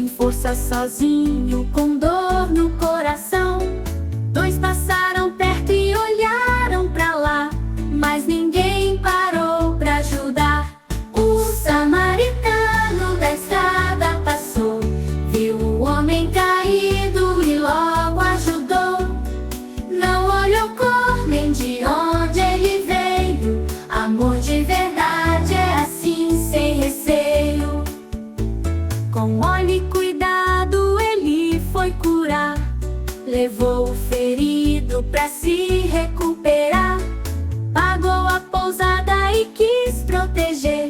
sem força, sozinho, com dor no coração. Dois passaram perto e olharam pra lá, mas ninguém parou pra ajudar. O samaritano da estrada passou, viu o homem caído e logo ajudou. Não olhou cor nem de onde ele veio. Amor de verdade é assim, sem receio. Com óleo e cuidado ele foi curar, levou o ferido pra se recuperar. Pagou a pousada e quis proteger,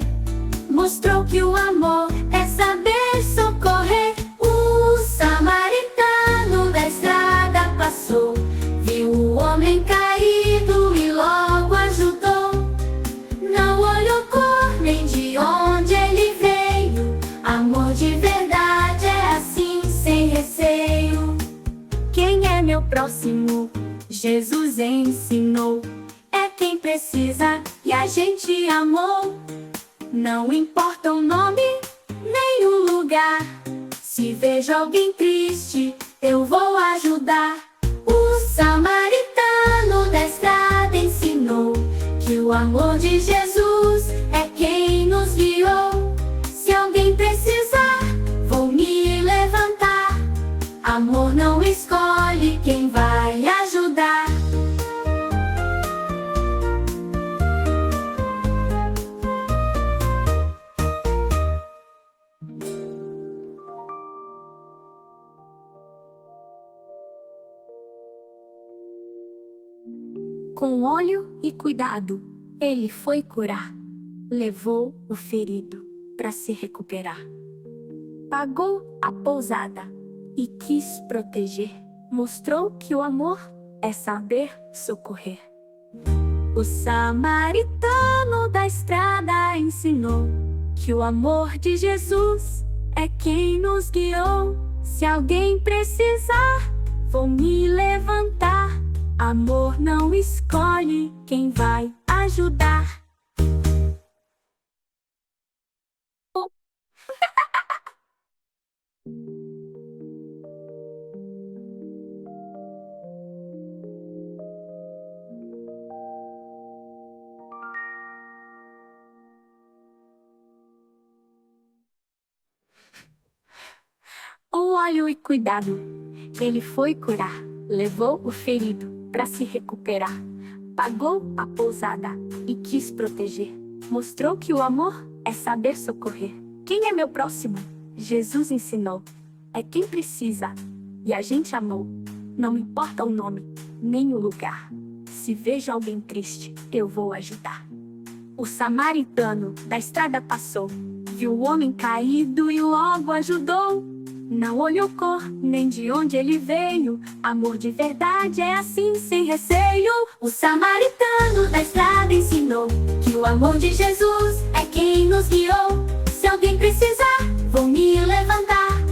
mostrou que o amor é saber socorrer. O samaritano da estrada passou, viu o homem caído e logo ajudou. Não olhou cor nem de onde ele veio. Amor de verdade é assim, sem receio. Quem é meu próximo? Jesus ensinou. É quem precisa e a gente amou. Não importa o nome, nem o lugar. Se vejo alguém triste, eu vou ajudar. O samaritano da estrada ensinou que o amor de Jesus é quem nos guiou. Se alguém precisar, vou me levantar. Amor não escolhe quem vai ajudar. Com óleo e cuidado, ele foi curar, levou o ferido para se recuperar. Pagou a pousada e quis proteger, mostrou que o amor é saber socorrer. O samaritano da estrada ensinou que o amor de Jesus é quem nos guiou. Se alguém precisar, vou me levantar. Amor não escolhe quem vai ajudar. Com óleo e cuidado, ele foi curar, levou o ferido para se recuperar. Pagou a pousada e quis proteger, mostrou que o amor é saber socorrer. Quem é meu próximo? Jesus ensinou. É quem precisa e a gente amou. Não importa o nome, nem o lugar. Se vejo alguém triste, eu vou ajudar. O samaritano da estrada passou, viu o homem caído e logo ajudou. Não olhou cor, nem de onde ele veio. Amor de verdade é assim, sem receio. O samaritano da estrada ensinou que o amor de Jesus é quem nos guiou. Se alguém precisar, vou me levantar.